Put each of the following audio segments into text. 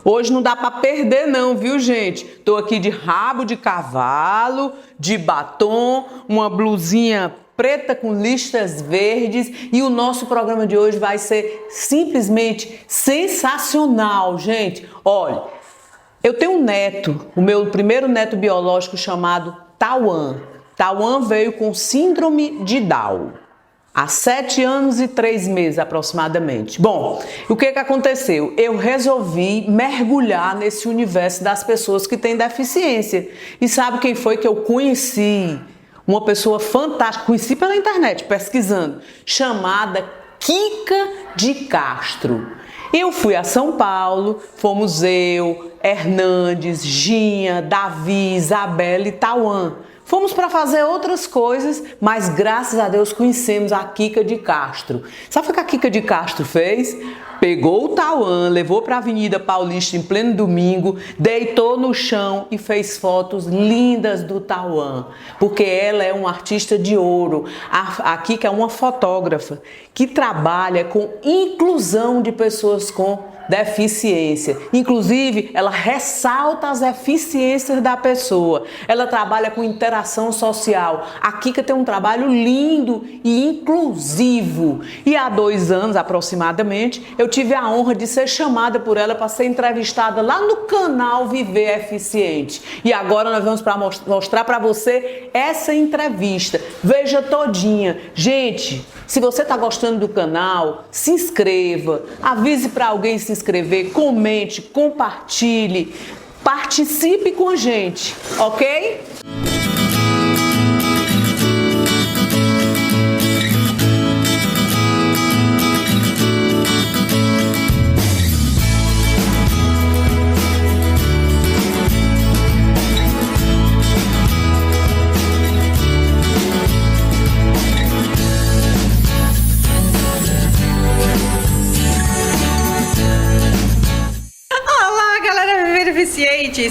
Hoje não dá para perder não, viu, gente? Tô aqui de rabo de cavalo, de batom, uma blusinha preta com listas verdes e o nosso programa de hoje vai ser simplesmente sensacional, gente. Olha, eu tenho um neto, o meu primeiro neto biológico chamado Tauan. Tauan veio com síndrome de Down. Há 7 anos e 3 meses aproximadamente. Bom, o que aconteceu? Eu resolvi mergulhar nesse universo das pessoas que têm deficiência. E sabe quem foi que eu conheci? Uma pessoa fantástica, conheci pela internet, pesquisando, chamada Kika de Castro. Eu fui a São Paulo, fomos eu, Hernandes, Ginha, Davi, Isabela e Tauan. Fomos para fazer outras coisas, mas graças a Deus conhecemos a Kika de Castro. Sabe o que a Kika de Castro fez? Pegou o Tauan, levou para a Avenida Paulista em pleno domingo, deitou no chão e fez fotos lindas do Tauan, porque ela é uma artista de ouro. A Kika é uma fotógrafa que trabalha com inclusão de pessoas com deficiência. Inclusive, ela ressalta as eficiências da pessoa. Ela trabalha com interação social. A Kika tem um trabalho lindo e inclusivo. E há 2 anos, aproximadamente, eu tive a honra de ser chamada por ela para ser entrevistada lá no canal Viver Eficiente. E agora nós vamos mostrar para você essa entrevista. Veja todinha. Gente, se você está gostando do canal, se inscreva, avise para alguém se inscrever, comente, compartilhe, participe com a gente, ok?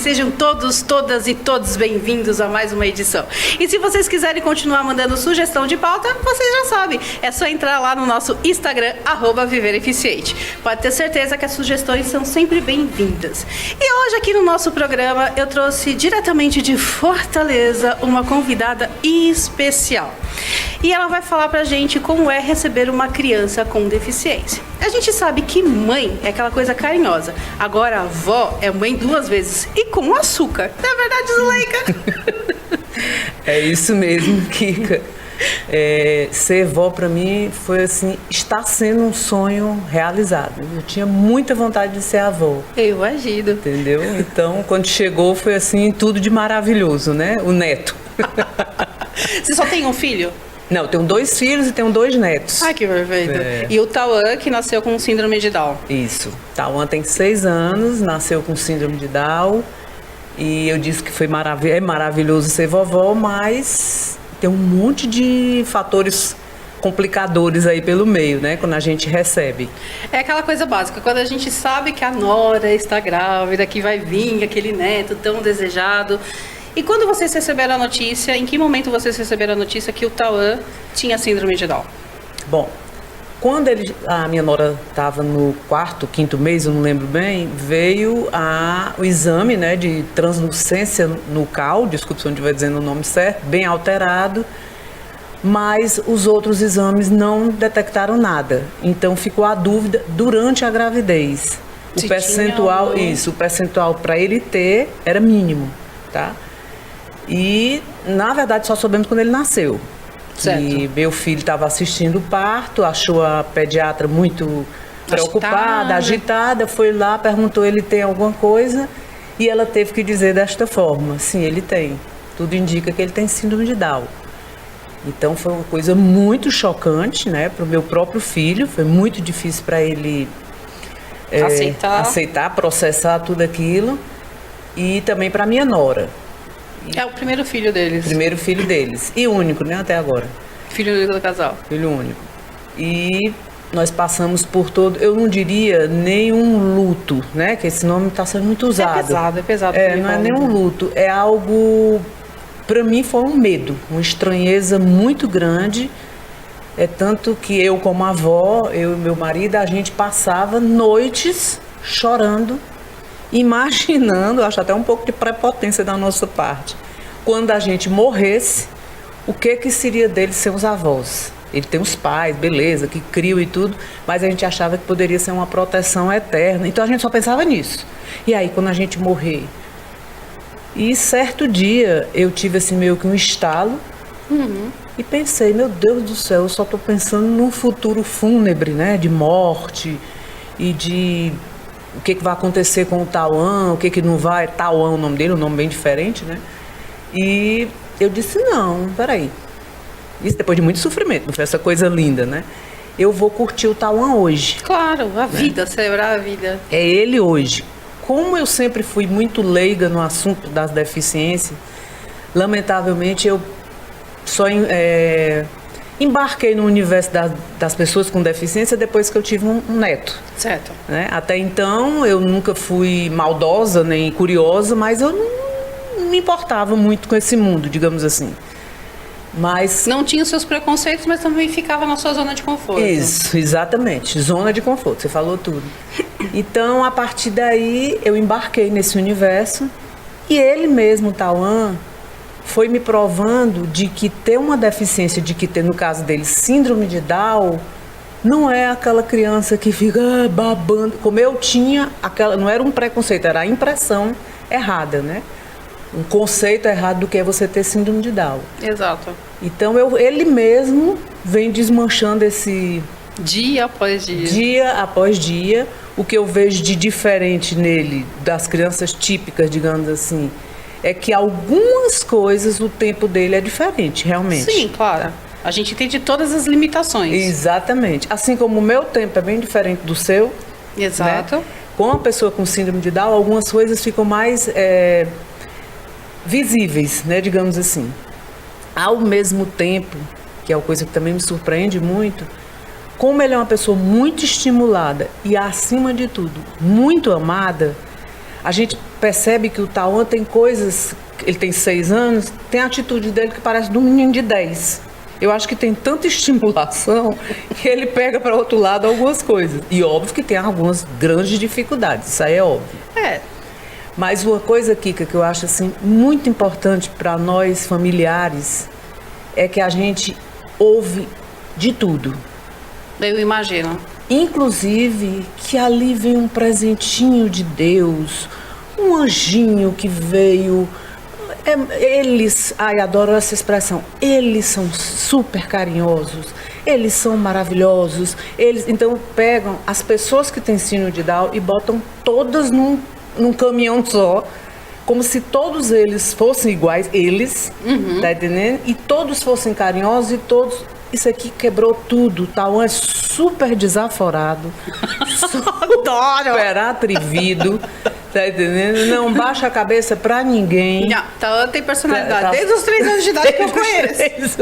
Sejam todos, todas e todos bem-vindos a mais uma edição. E se vocês quiserem continuar mandando sugestão de pauta, vocês já sabem, é só entrar lá no nosso Instagram, @ViverEficiente. Pode ter certeza que as sugestões são sempre bem-vindas. E hoje aqui no nosso programa eu trouxe diretamente de Fortaleza uma convidada especial. E ela vai falar pra gente como é receber uma criança com deficiência. A gente sabe que mãe é aquela coisa carinhosa. Agora a avó é mãe 2 vezes e com açúcar. Não é verdade, Zuleika? É isso mesmo, Kika. Ser vó pra mim foi assim, está sendo um sonho realizado. Eu tinha muita vontade de ser avó. Eu imagino. Entendeu? Então, quando chegou, foi assim, tudo de maravilhoso, né? O neto. Você só tem um filho? Não, eu tenho 2 filhos e tenho 2 netos. Ai, que perfeito. E o Tauan, que nasceu com síndrome de Down. Isso. Tauan tem 6 anos, nasceu com síndrome de Down. E eu disse que é maravilhoso ser vovó, mas tem um monte de fatores complicadores aí pelo meio, né? Quando a gente recebe. É aquela coisa básica, quando a gente sabe que a nora está grávida, que vai vir aquele neto tão desejado. E quando vocês receberam a notícia, em que momento vocês receberam a notícia que o Tauan tinha síndrome de Down? Bom, quando a minha nora estava no 4º, 5º mês, eu não lembro bem, veio o exame, né, de translucência nucal, desculpe se eu não estiver dizendo o nome certo, bem alterado, mas os outros exames não detectaram nada. Então ficou a dúvida durante a gravidez. O percentual para ele ter era mínimo, tá? E, na verdade, só soubemos quando ele nasceu. Certo. E meu filho estava assistindo o parto, achou a pediatra muito preocupada, agitada, foi lá, perguntou ele tem alguma coisa e ela teve que dizer desta forma, sim, ele tem. Tudo indica que ele tem síndrome de Down. Então foi uma coisa muito chocante, né, para o meu próprio filho, foi muito difícil para ele aceitar, processar tudo aquilo e também para minha nora. É o primeiro filho deles. Primeiro filho deles. E único, né, até agora. Filho único do casal. Filho único. E nós passamos por todo, eu não diria nenhum luto, né, que esse nome está sendo muito usado. É pesado. Não é nenhum luto, é algo, para mim foi um medo, uma estranheza muito grande. É tanto que eu como avó, eu e meu marido, a gente passava noites chorando imaginando, acho até um pouco de prepotência da nossa parte, quando a gente morresse, o que seria deles ser os avós. Ele tem os pais, beleza, que criam e tudo, mas a gente achava que poderia ser uma proteção eterna. Então a gente só pensava nisso. E aí, quando a gente morrer? E certo dia eu tive assim meio que um estalo e pensei, meu Deus do céu, eu só estou pensando num futuro fúnebre, né? De morte e de o que vai acontecer com o Tauan, o que não vai. Tauan é o nome dele, um nome bem diferente, né? E eu disse, não, peraí. Isso depois de muito sofrimento, não foi essa coisa linda, né? Eu vou curtir o Tauan hoje. Claro, a vida, celebrar a vida. É ele hoje. Como eu sempre fui muito leiga no assunto das deficiências, lamentavelmente eu só embarquei no universo das pessoas com deficiência depois que eu tive um neto. Certo. Né? Até então eu nunca fui maldosa nem curiosa, mas eu não me importava muito com esse mundo, digamos assim. Mas não tinha os seus preconceitos, mas também ficava na sua zona de conforto. Isso, exatamente. Zona de conforto, você falou tudo. Então, a partir daí, eu embarquei nesse universo e ele mesmo, Tauan, foi me provando de que ter uma deficiência, de que ter, no caso dele, síndrome de Down, não é aquela criança que fica babando. Como eu tinha, não era um preconceito, era a impressão errada, né? Um conceito errado do que é você ter síndrome de Down. Exato. Então, ele mesmo vem desmanchando esse... Dia após dia. Dia após dia. O que eu vejo de diferente nele, das crianças típicas, digamos assim, é que algumas coisas, o tempo dele é diferente, realmente. Sim, claro. A gente entende todas as limitações. Exatamente. Assim como o meu tempo é bem diferente do seu. Exato. Né? Com a pessoa com síndrome de Down, algumas coisas ficam mais... visíveis, né, digamos assim. Ao mesmo tempo, que é uma coisa que também me surpreende muito, como ele é uma pessoa muito estimulada e, acima de tudo, muito amada, a gente percebe que o Tauan tem coisas, ele tem 6 anos, tem a atitude dele que parece de um menino de 10. Eu acho que tem tanta estimulação que ele pega para outro lado algumas coisas. E óbvio que tem algumas grandes dificuldades, isso aí é óbvio. Mas uma coisa, Kika, que eu acho assim, muito importante para nós familiares é que a gente ouve de tudo. Eu imagino. Inclusive que ali vem um presentinho de Deus, um anjinho que veio. Eles, adoro essa expressão, eles são super carinhosos, eles são maravilhosos. Então pegam as pessoas que têm síndrome de Down e botam todas num caminhão só, como se todos eles fossem iguais, tá entendendo? E todos fossem carinhosos e todos... Isso aqui quebrou tudo, o Tauan é super desaforado, super atrevido, tá entendendo? Não baixa a cabeça pra ninguém. Não, Tauan tem personalidade, desde os 3 anos de idade que eu conheço.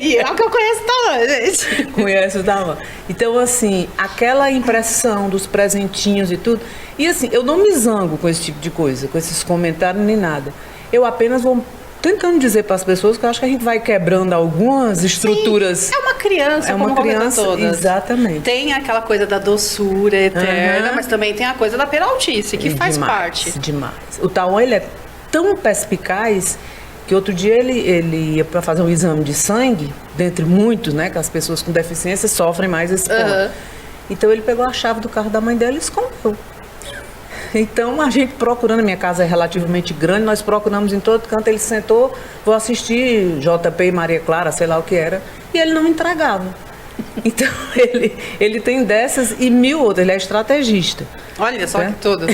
E é o que eu conheço o Tauan, gente. Conhece o Tauan. Então, assim, aquela impressão dos presentinhos e tudo... E assim, eu não me zango com esse tipo de coisa, com esses comentários nem nada. Eu apenas vou tentando dizer para as pessoas que eu acho que a gente vai quebrando algumas estruturas. Sim, é uma criança, é uma como criança, todas. Exatamente. Tem aquela coisa da doçura eterna, mas também tem a coisa da peraltice, que faz parte. Demais. O Tauan, ele é tão perspicaz que outro dia ele ia para fazer um exame de sangue, dentre muitos, né, que as pessoas com deficiência sofrem mais esse ponto. Então ele pegou a chave do carro da mãe dela e escondeu. Então, a gente procurando, a minha casa é relativamente grande, nós procuramos em todo canto, ele sentou, vou assistir JP e Maria Clara, sei lá o que era, e ele não entregava. Então, ele tem dessas e 1000 outras, ele é estrategista. Olha só que tudo.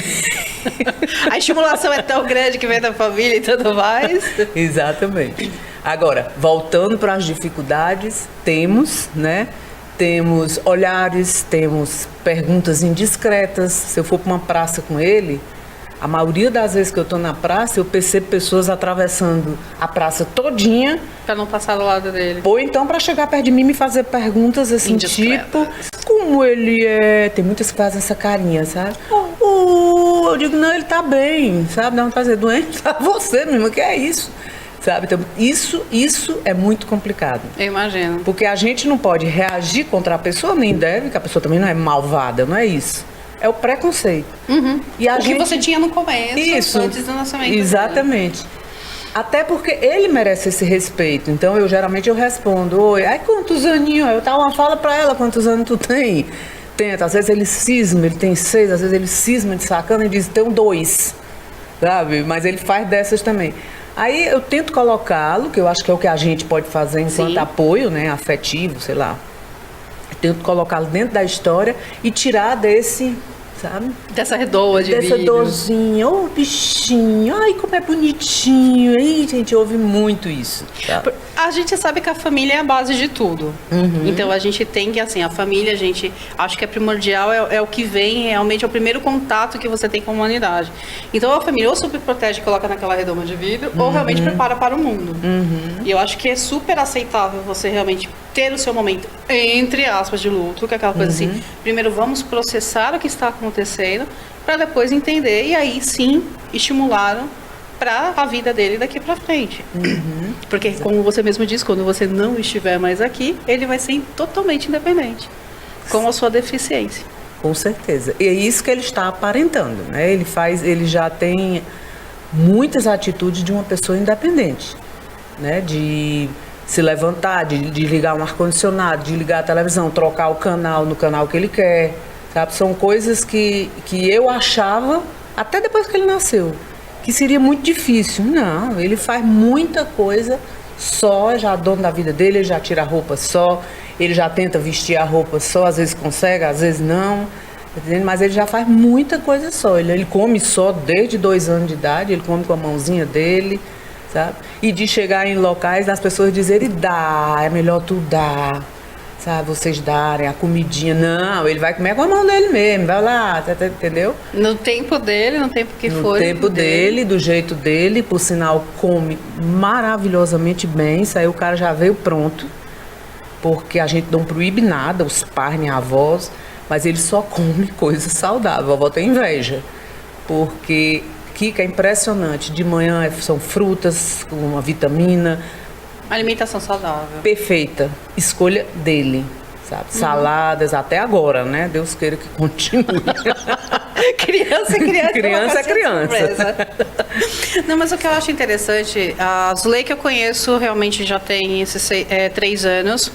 A estimulação é tão grande que vem da família e tudo mais. Exatamente. Agora, voltando para as dificuldades, temos, né? Temos olhares, temos perguntas indiscretas. Se eu for para uma praça com ele, a maioria das vezes que eu estou na praça, eu percebo pessoas atravessando a praça todinha. Para não passar do lado dele. Ou então para chegar perto de mim e me fazer perguntas assim, tipo, como ele é... Tem muitas que fazem essa carinha, sabe? Eu digo, não, ele tá bem, sabe? Dá uma fazer doente, tá você mesmo, que é isso? Sabe? Então, isso é muito complicado. Eu imagino. Porque a gente não pode reagir contra a pessoa, nem deve, que a pessoa também não é malvada, não é isso. é o preconceito. E o que você tinha no começo, antes do nascimento. Exatamente. Até porque ele merece esse respeito. Então, eu geralmente respondo, oi, ai, quantos aninhos? Fala pra ela quantos anos tu tem. Tenta, às vezes ele cisma, ele tem 6, às vezes ele cisma de sacana e diz, tenho 2, sabe? Mas ele faz dessas também. Aí eu tento colocá-lo, que eu acho que é o que a gente pode fazer enquanto apoio, né, afetivo, sei lá. Eu tento colocá-lo dentro da história e tirar desse, sabe? Dessa redoa de Dessa vidro. dorzinha, bichinho, ai, como é bonitinho. Aí, gente, ouve muito isso. Tá? A gente sabe que a família é a base de tudo. Então, a gente tem que, assim, a família, a gente acho que é primordial, é o que vem, realmente é o primeiro contato que você tem com a humanidade. Então, a família ou super protege e coloca naquela redoma de vidro, ou realmente prepara para o mundo. E eu acho que é super aceitável você realmente ter o seu momento, entre aspas, de luto, que é aquela coisa assim, primeiro vamos processar o que está acontecendo, para depois entender e aí sim estimular para a vida dele daqui para frente. Porque, como você mesmo disse, quando você não estiver mais aqui, ele vai ser totalmente independente, com a sua deficiência. Com certeza. E é isso que ele está aparentando, né? Ele já tem muitas atitudes de uma pessoa independente, né? De se levantar, de ligar um ar-condicionado, de ligar a televisão, trocar o canal no canal que ele quer, sabe? São coisas que eu achava, até depois que ele nasceu, que seria muito difícil. Não, ele faz muita coisa só, já é dono da vida dele, ele já tira a roupa só, ele já tenta vestir a roupa só, às vezes consegue, às vezes não, entendeu? Mas ele já faz muita coisa só. Ele come só desde 2 anos de idade, ele come com a mãozinha dele, sabe? E de chegar em locais das pessoas dizerem, dá, é melhor tu dar, sabe? Vocês darem a comidinha. Não, ele vai comer com a mão dele mesmo, vai lá, entendeu? No tempo dele, no tempo que for. No tempo dele, do jeito dele, por sinal, come maravilhosamente bem. Isso aí o cara já veio pronto, porque a gente não proíbe nada, os pais nem avós, mas ele só come coisa saudável. A avó tem inveja, porque Kika é impressionante. De manhã são frutas com uma vitamina. Alimentação saudável. Perfeita. Escolha dele, sabe? Saladas, até agora, né? Deus queira que continue. Criança é criança. Criança é criança. Não, mas o que eu acho interessante, a Zuleika que eu conheço realmente já tem esses 3 anos.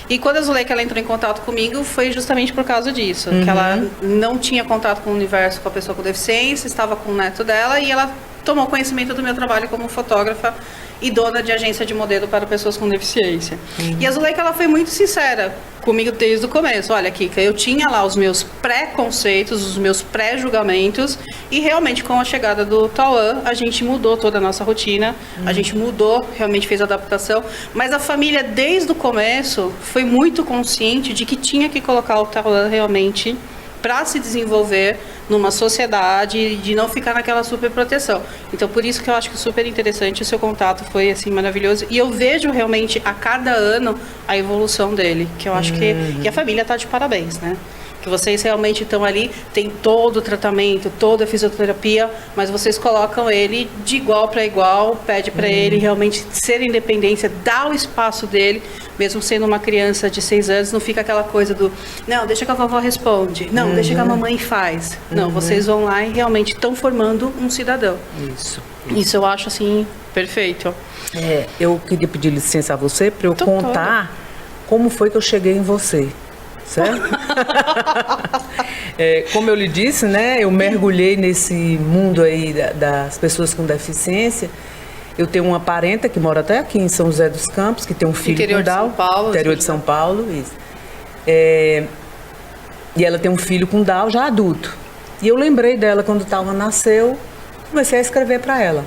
E quando a Zuleika ela entrou em contato comigo, foi justamente por causa disso. Que ela não tinha contato com o universo com a pessoa com deficiência, estava com o neto dela e ela tomou conhecimento do meu trabalho como fotógrafa e dona de agência de modelo para pessoas com deficiência. E a Zuleika ela foi muito sincera comigo desde o começo. Olha, Kika, eu tinha lá os meus pré-conceitos, os meus pré-julgamentos e realmente com a chegada do Tauan, a gente mudou toda a nossa rotina, a gente mudou, realmente fez adaptação, mas a família desde o começo foi muito consciente de que tinha que colocar o Tauan realmente para se desenvolver numa sociedade, de não ficar naquela super proteção. Então, por isso que eu acho que super interessante o seu contato, foi assim maravilhoso. E eu vejo realmente a cada ano a evolução dele, que eu acho que a família está de parabéns, né? Que vocês realmente estão ali, tem todo o tratamento, toda a fisioterapia, mas vocês colocam ele de igual para igual, pede para ele realmente ser independência, dar o espaço dele, mesmo sendo uma criança de 6 anos, não fica aquela coisa do, não, deixa que a vovó responde, não, deixa que a mamãe faz. Não, vocês vão lá e realmente estão formando um cidadão. Isso eu acho, assim, perfeito. Eu queria pedir licença a você para eu contar como foi que eu cheguei em você. Certo? Como eu lhe disse, né, eu mergulhei nesse mundo aí das pessoas com deficiência. Eu tenho uma parenta que mora até aqui em São José dos Campos, que tem um filho com Down. Interior de São Paulo, isso. E ela tem um filho com Down já adulto. E eu lembrei dela quando o Tauan nasceu, comecei a escrever para ela.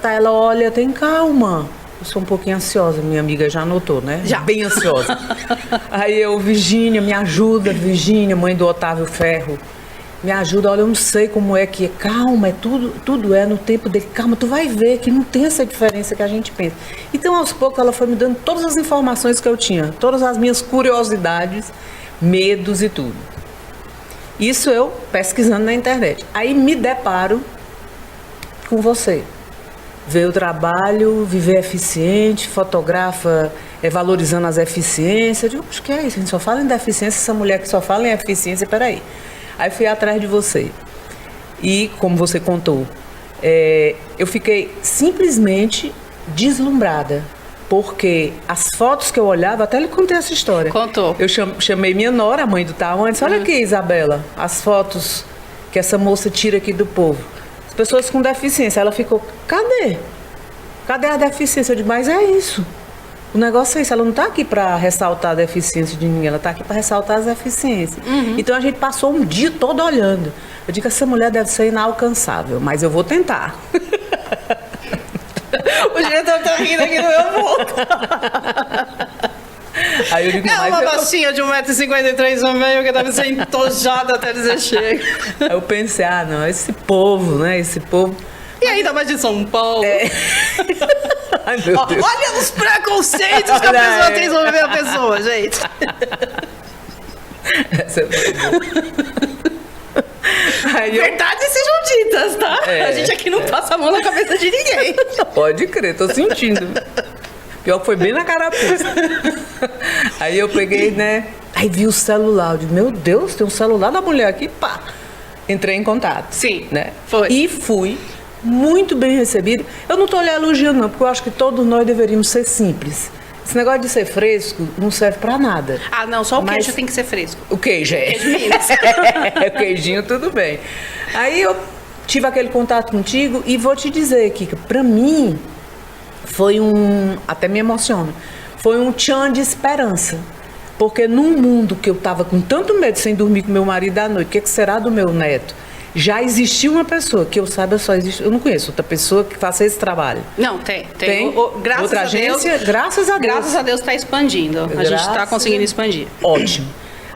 Ela olha, tem calma. Eu sou um pouquinho ansiosa, minha amiga já notou, né? Já. Bem ansiosa. Aí eu, Virgínia, me ajuda, Virgínia, mãe do Otávio Ferro, me ajuda, olha, eu não sei como é que é, calma, tudo é no tempo dele, calma, tu vai ver que não tem essa diferença que a gente pensa. Então, aos poucos, ela foi me dando todas as informações que eu tinha, todas as minhas curiosidades, medos e tudo. Isso eu pesquisando na internet. Aí me deparo com você. Vê o trabalho, viver eficiente, fotografa valorizando as eficiências. Eu digo, acho que é isso, a gente só fala em deficiência, essa mulher que só fala em eficiência, peraí. Aí fui atrás de você. E, como você contou, eu fiquei simplesmente deslumbrada. Porque as fotos que eu olhava, até lhe contei essa história. Contou. Eu chamei minha nora, a mãe do Tauan, e disse, olha aqui, Isabela, as fotos que essa moça tira aqui do povo. As pessoas com deficiência. Ela ficou, cadê? Cadê a deficiência? Eu digo, mas é isso. O negócio é isso. Ela não está aqui para ressaltar a deficiência de ninguém, ela está aqui para ressaltar as deficiências. Então a gente passou um dia todo olhando. Eu digo, essa mulher deve ser inalcançável, mas eu vou tentar. O diretor tá rindo aqui no meu boca. Aí eu digo, É mas uma eu... baixinha de 1,53 m no meio que deve ser entojada até dizer chega. Aí eu pensei, não, esse povo, né? Esse povo... E ainda mais de São Paulo. Ai, meu Deus. Olha os preconceitos que a pessoa tem sobre a pessoa, gente. Essa é boa. Aí eu... Verdades sejam ditas, tá? A gente aqui não passa a mão na cabeça de ninguém. Pode crer, tô sentindo. Pior que foi bem na carapuça. Aí eu peguei, né? Aí vi o celular. Eu digo, meu Deus, tem um celular da mulher aqui, pá. Entrei em contato. Sim, né? foi. E fui muito bem recebida. Eu não tô lhe elogiando, não, porque eu acho que todos nós deveríamos ser simples. Esse negócio de ser fresco não serve pra nada. Ah, não, só o Mas- queijo tem que ser fresco. O queijo, é. Queijo Minas. O queijinho, tudo bem. Aí eu tive aquele contato contigo e vou te dizer, Kika, pra mim foi até me emociona, foi um tchan de esperança. Porque num mundo que eu tava com tanto medo sem dormir com meu marido à noite, o que será do meu neto? Já existiu uma pessoa, que eu saiba só existe, eu não conheço outra pessoa que faça esse trabalho. Não, tem. Tem? Graças Outra a agência? Deus, Graças a Deus. Graças a Deus está expandindo. A gente está Graças- conseguindo expandir. Ótimo.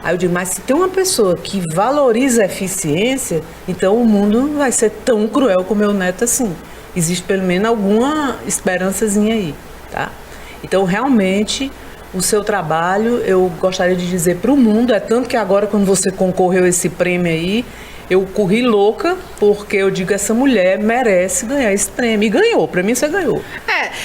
Aí eu digo, mas se tem uma pessoa que valoriza a eficiência, então o mundo não vai ser tão cruel com o meu neto assim. Existe pelo menos alguma esperançazinha aí, tá? Então, realmente, o seu trabalho, eu gostaria de dizer para o mundo, é tanto que agora, quando você concorreu a esse prêmio aí, eu corri louca, porque eu digo, essa mulher merece ganhar esse prêmio. E ganhou, pra mim você ganhou.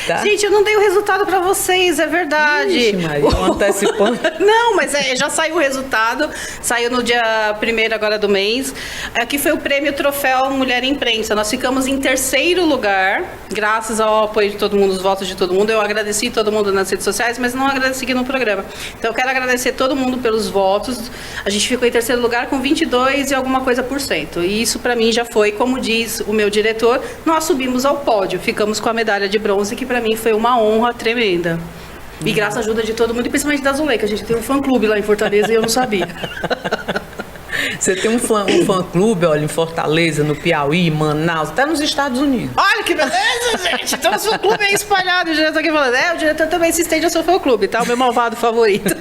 Tá? Gente, eu não dei o resultado pra vocês, é verdade. Ixi, Maria, antecipando. Não, mas já saiu o resultado, saiu no dia 1º agora do mês. Aqui foi o prêmio Troféu Mulher Imprensa. Nós ficamos em 3º lugar, graças ao apoio de todo mundo, os votos de todo mundo. Eu agradeci todo mundo nas redes sociais, mas não agradeci aqui no programa. Então eu quero agradecer todo mundo pelos votos. A gente ficou em 3º lugar com 22 e alguma coisa por cento. E isso pra mim já foi, como diz o meu diretor, nós subimos ao pódio, ficamos com a medalha de bronze, que pra mim foi uma honra tremenda. E graças à ajuda de todo mundo, e principalmente da Zulei, que a gente tem um fã-clube lá em Fortaleza e eu não sabia. Você tem um fã-clube, olha, em Fortaleza, no Piauí, Manaus, até nos Estados Unidos. Olha que beleza, gente! Então o fã-clube é espalhado, o diretor aqui falando, o diretor também se estende ao seu fã-clube, tá? O meu malvado favorito.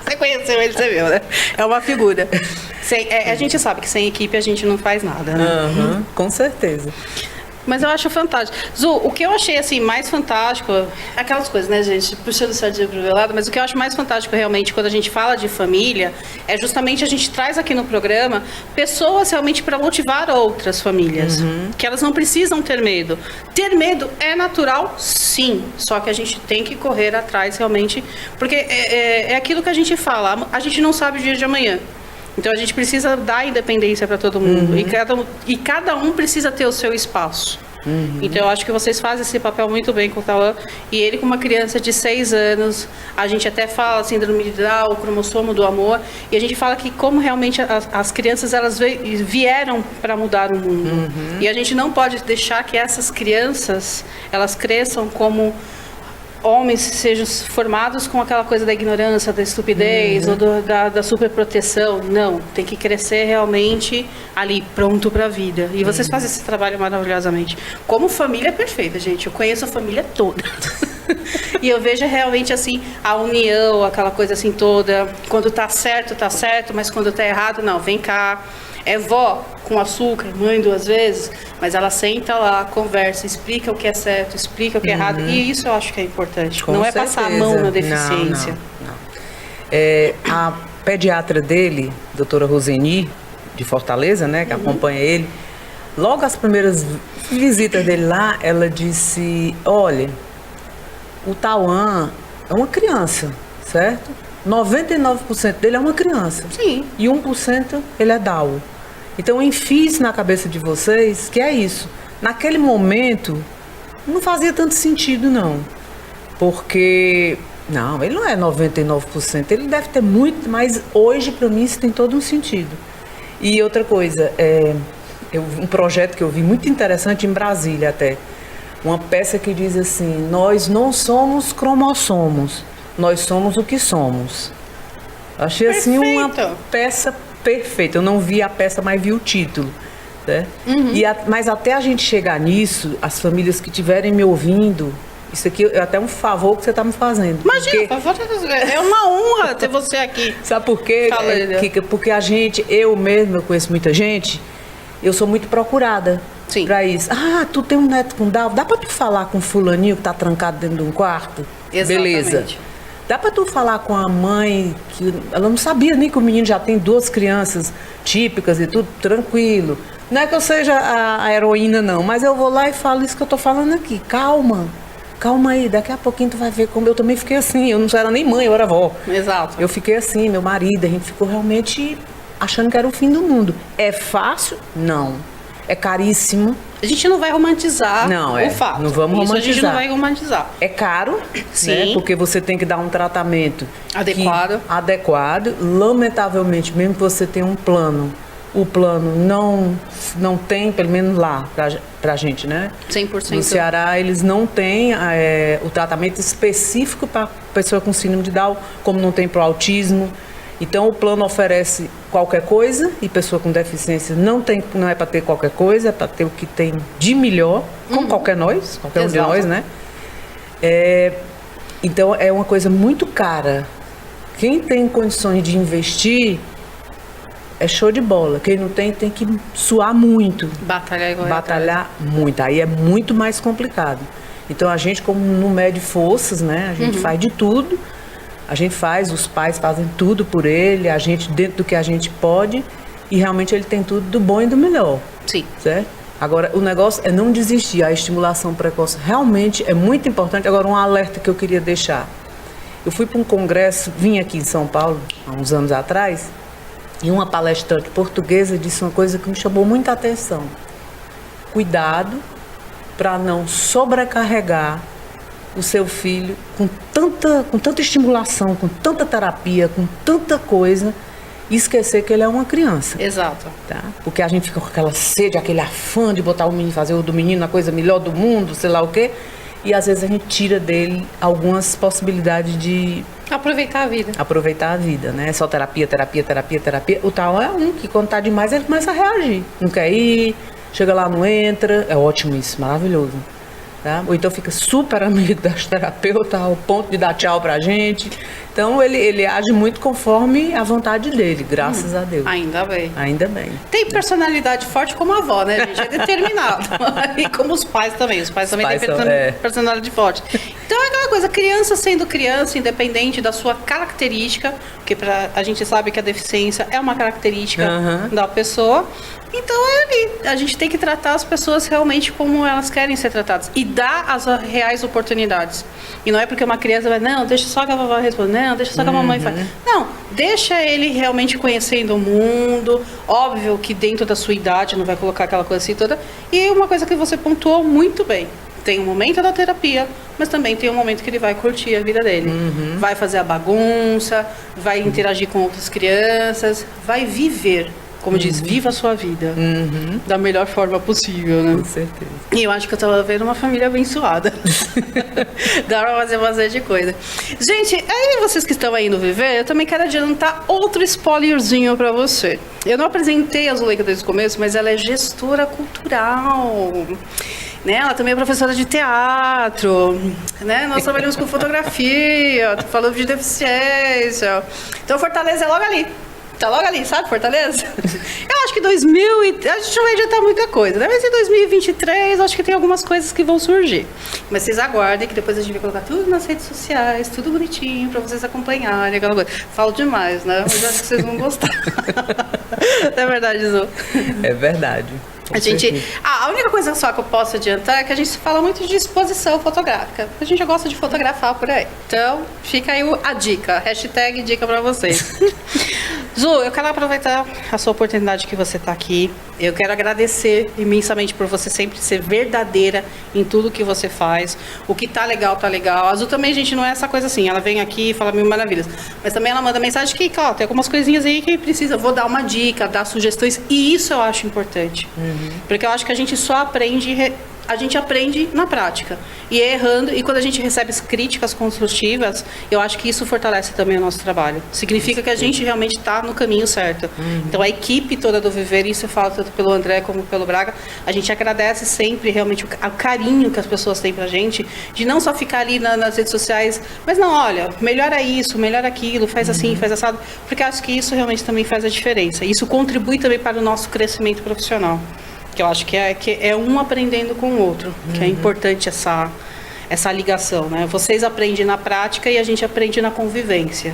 Você conheceu ele, você viu, né? É uma figura. A gente sabe que sem equipe a gente não faz nada, né? Aham, com certeza. Mas eu acho fantástico. Zu, o que eu achei assim mais fantástico, aquelas coisas, né, gente, puxando sardinha pro meu lado, mas o que eu acho mais fantástico realmente quando a gente fala de família é justamente a gente traz aqui no programa pessoas realmente para motivar outras famílias, que elas não precisam ter medo. Ter medo é natural, sim, só que a gente tem que correr atrás realmente, porque é aquilo que a gente fala, a gente não sabe o dia de amanhã. Então a gente precisa dar independência para todo mundo. E cada um precisa ter o seu espaço. Então eu acho que vocês fazem esse papel muito bem com o Tauan. E ele com uma criança de 6 anos, a gente até fala síndrome de Down, o cromossomo do amor. E a gente fala que como realmente as crianças elas vieram para mudar o mundo. E a gente não pode deixar que essas crianças elas cresçam como homens sejam formados com aquela coisa da ignorância, da estupidez ou da superproteção. Não, tem que crescer realmente ali, pronto para a vida. E vocês fazem esse trabalho maravilhosamente. Como família é perfeita, gente. Eu conheço a família toda. E eu vejo realmente assim, a união, aquela coisa assim toda. Quando tá certo, mas quando tá errado, não, vem cá. É vó com açúcar, mãe 2 vezes, mas ela senta lá, conversa, explica o que é certo, explica o que é errado. E isso eu acho que é importante. Com não certeza. é passar a mão na deficiência. Não. A pediatra dele, doutora Roseni, de Fortaleza, né, que acompanha ele, logo as primeiras visitas dele lá, ela disse, olha, o Tauan, é uma criança, certo? 99% dele é uma criança. Sim. E 1% ele é Down. Então enfie isso na cabeça de vocês que é isso. Naquele momento, não fazia tanto sentido, não. Porque, não, ele não é 99%, ele deve ter muito, mas hoje, para mim, isso tem todo um sentido. E outra coisa, um projeto que eu vi muito interessante em Brasília até, uma peça que diz assim, nós não somos cromossomos, nós somos o que somos. Achei assim uma Perfeito. peça perfeita, eu não vi a peça, mas vi o título. Né? Mas até a gente chegar nisso, as famílias que estiverem me ouvindo, isso aqui é até um favor que você está me fazendo. Imagina, é uma honra ter você aqui. Sabe por quê? Fala, Lívia. Porque a gente, eu mesma, eu conheço muita gente, eu sou muito procurada Sim. pra isso. Ah, tu tem um neto com Down, dá pra tu falar com fulaninho que tá trancado dentro de um quarto? Exatamente. Beleza. Dá pra tu falar com a mãe, que ela não sabia nem que o menino já tem 2 crianças típicas e tudo, tranquilo. Não é que eu seja a heroína, não, mas eu vou lá e falo isso que eu tô falando aqui. Calma aí, daqui a pouquinho tu vai ver como eu também fiquei assim. Eu não era nem mãe, eu era avó. Exato. Eu fiquei assim, meu marido, a gente ficou realmente achando que era o fim do mundo. É fácil? Não. É caríssimo? A gente não vai romantizar Não, o fato. não vamos Isso a gente romantizar. não vai romantizar. É caro, Sim. né? Porque você tem que dar um tratamento Adequado. Lamentavelmente, mesmo que você tenha um plano, o plano não tem, pelo menos lá, pra gente, né? 100%. No Ceará, eles não têm o tratamento específico para pessoa com síndrome de Down, como não tem para o autismo. Então, o plano oferece qualquer coisa e pessoa com deficiência não é para ter qualquer coisa, é para ter o que tem de melhor, como qualquer um de nós, né? Então, é uma coisa muito cara. Quem tem condições de investir é show de bola. Quem não tem que suar muito. Batalhar muito. Aí é muito mais complicado. Então, a gente, como não mede forças, né? A gente faz de tudo. A gente faz, os pais fazem tudo por ele, a gente dentro do que a gente pode, e realmente ele tem tudo do bom e do melhor. Sim. Certo? Agora, o negócio é não desistir. A estimulação precoce realmente é muito importante. Agora, um alerta que eu queria deixar. Eu fui para um congresso, vim aqui em São Paulo, há uns anos atrás, e uma palestrante portuguesa disse uma coisa que me chamou muita atenção. Cuidado para não sobrecarregar o seu filho com tanta estimulação, com tanta terapia, com tanta coisa, e esquecer que ele é uma criança. Exato. Tá? Porque a gente fica com aquela sede, aquele afã de botar o menino, fazer o do menino a coisa melhor do mundo, sei lá o quê, e às vezes a gente tira dele algumas possibilidades de aproveitar a vida, né? Só terapia. O tal é um que quando tá demais ele começa a reagir. Não quer ir, chega lá, não entra. É ótimo isso, maravilhoso. Tá? Ou então fica super amigo das terapeutas ao ponto de dar tchau pra gente. Então ele age muito conforme a vontade dele, graças a Deus. Ainda bem. Ainda bem. Tem personalidade forte como a avó, né, gente? É determinado. E como os pais também. Os pais também têm personalidade forte. Então é aquela coisa, criança sendo criança, independente da sua característica, porque a gente sabe que a deficiência é uma característica da pessoa. Então a gente tem que tratar as pessoas realmente como elas querem ser tratadas e dar as reais oportunidades. E não é porque uma criança vai, não, deixa só que a vovó responda, não, deixa só que a mamãe faz. Não, deixa ele realmente conhecendo o mundo, óbvio que dentro da sua idade, não vai colocar aquela coisa assim toda. E uma coisa que você pontuou muito bem, tem um momento da terapia, mas também tem um momento que ele vai curtir a vida dele. Vai fazer a bagunça, vai interagir com outras crianças, vai viver. Como diz, viva a sua vida da melhor forma possível, né? Com certeza. E eu acho que eu tava vendo uma família abençoada. Dá pra fazer bastante coisa. Gente, aí vocês que estão aí no Viver, eu também quero adiantar outro spoilerzinho pra você. Eu não apresentei a Zuleika desde o começo, mas ela é gestora cultural. Né? Ela também é professora de teatro, né? Nós trabalhamos com fotografia, falando de deficiência. Então Fortaleza é logo ali. Tá logo ali, sabe, Fortaleza? Eu acho que a gente não vai adiantar muita coisa, né? Mas em 2023, acho que tem algumas coisas que vão surgir. Mas vocês aguardem que depois a gente vai colocar tudo nas redes sociais, tudo bonitinho, pra vocês acompanharem, aquela coisa. Falo demais, né? Mas acho que vocês vão gostar. É verdade, Zu? É verdade. A única coisa só que eu posso adiantar é que a gente fala muito de exposição fotográfica. A gente já gosta de fotografar por aí. Então, fica aí a dica. Hashtag dica pra vocês. Zu, eu quero aproveitar a sua oportunidade que você tá aqui. Eu quero agradecer imensamente por você sempre ser verdadeira em tudo que você faz. O que tá legal, tá legal. A Zu também, gente, não é essa coisa assim. Ela vem aqui e fala mil maravilhas. Mas também ela manda mensagem que, claro, tem algumas coisinhas aí que precisa. Vou dar uma dica, dar sugestões. E isso eu acho importante. Porque eu acho que a gente só aprende... A gente aprende na prática. E é errando. E quando a gente recebe críticas construtivas, eu acho que isso fortalece também o nosso trabalho. Significa que a gente realmente está no caminho certo. Então, a equipe toda do Viver, isso eu falo tanto pelo André como pelo Braga, a gente agradece sempre realmente o carinho que as pessoas têm pra gente, de não só ficar ali nas redes sociais, mas não, olha, melhora isso, melhora aquilo, faz assim, faz assado, porque acho que isso realmente também faz a diferença. Isso contribui também para o nosso crescimento profissional. Que eu acho que é um aprendendo com o outro, que é importante essa ligação, né? Vocês aprendem na prática e a gente aprende na convivência.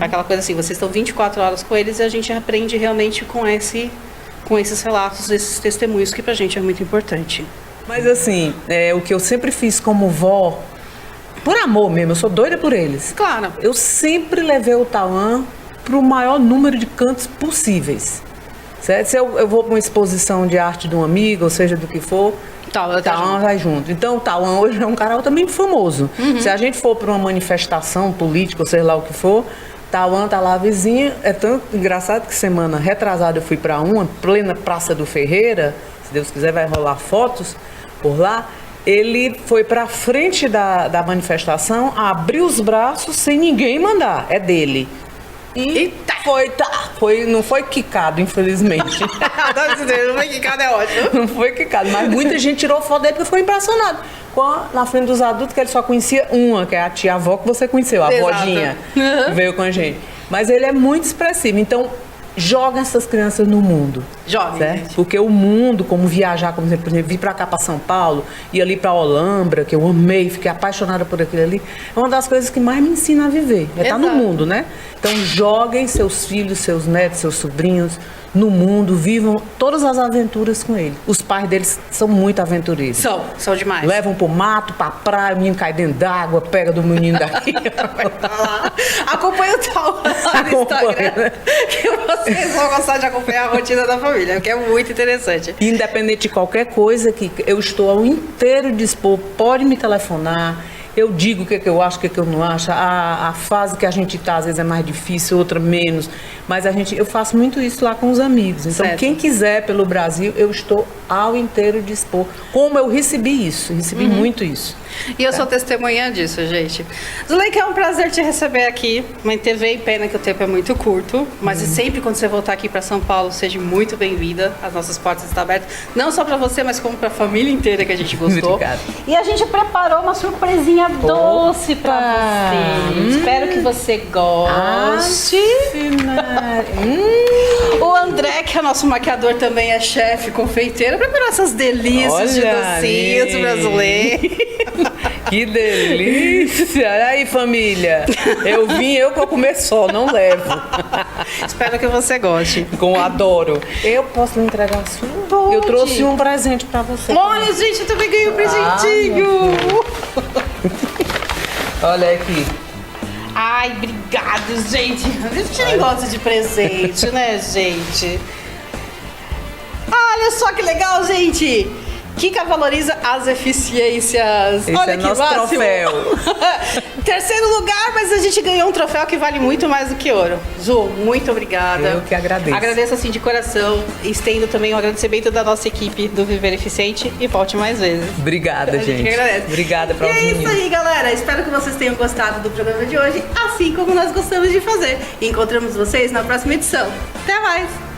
Aquela coisa assim, vocês estão 24 horas com eles e a gente aprende realmente com esses relatos, esses testemunhos, que pra gente é muito importante. Mas assim, o que eu sempre fiz como vó, por amor mesmo, eu sou doida por eles. Claro. Eu sempre levei o Tauan pro maior número de cantos possíveis. Certo? Se eu vou para uma exposição de arte de um amigo, ou seja, do que for, Tauan vai junto. Então, o Tauan hoje é um cara altamente famoso. Se a gente for para uma manifestação política, ou sei lá o que for, Tauan tá lá vizinha. É tão engraçado que semana retrasada eu fui para uma, plena Praça do Ferreira, se Deus quiser vai rolar fotos por lá. Ele foi para frente da manifestação, abriu os braços sem ninguém mandar, é dele. E não foi quicado, infelizmente. Não foi quicado, é ótimo. Não foi quicado, mas muita gente tirou foto dele porque ficou impressionado. Na frente dos adultos, que ele só conhecia uma, que é a tia-avó que você conheceu, a Vodinha, que veio com a gente. Mas ele é muito expressivo, então joga essas crianças no mundo. Joga, certo? Porque o mundo, como viajar, como por exemplo, vir pra cá, pra São Paulo, ir ali pra Olambra, que eu amei, fiquei apaixonada por aquilo ali, é uma das coisas que mais me ensina a viver. É estar no mundo, né? Então joguem seus filhos, seus netos, seus sobrinhos no mundo, vivam todas as aventuras com ele. Os pais deles são muito aventureiros. São demais. Levam pro mato, pra praia, o menino cai dentro d'água, pega do menino daqui. Acompanha o Tauan no Instagram, que vocês vão gostar de acompanhar a rotina da família, que é muito interessante. Independente de qualquer coisa, que eu estou ao inteiro dispor, pode me telefonar. Eu digo o que eu acho, o que eu não acho. A fase que a gente está, às vezes, é mais difícil, outra menos. Mas eu faço muito isso lá com os amigos. Então, quem quiser pelo Brasil, eu estou ao inteiro dispor. Como eu recebi isso, recebi muito isso. E eu sou testemunha disso, gente. Zuleika, é um prazer te receber aqui. Uma TV, pena que o tempo é muito curto. Mas sempre quando você voltar aqui para São Paulo, seja muito bem-vinda. As nossas portas estão abertas. Não só para você, mas como para a família inteira que a gente gostou. Obrigada. E a gente preparou uma surpresinha doce para você. Espero que você goste. O André, que é nosso maquiador, também é chefe, confeiteiro, preparou essas delícias de docinhos brasileiros. Que delícia! Olha aí, família. Eu vou comer só, não levo. Espero que você goste. Adoro. Eu posso lhe entregar a sua? Pode. Eu trouxe um presente pra você. Olha, gente, eu também ganhei um presentinho. Olha aqui. Ai, obrigado, gente. A gente nem gosta de presente, né, gente? Olha só que legal, gente. Kika valoriza as eficiências. Esse Olha é que nosso máximo. troféu. Terceiro lugar, mas a gente ganhou um troféu que vale muito mais do que ouro. Zu, muito obrigada. Eu que agradeço. Agradeço assim de coração. Estendo também o agradecimento da nossa equipe do Viver Eficiente e volte mais vezes. Obrigada, gente. Agradece. Obrigada para os meninos. E é isso aí, galera. Espero que vocês tenham gostado do programa de hoje, assim como nós gostamos de fazer. E encontramos vocês na próxima edição. Até mais!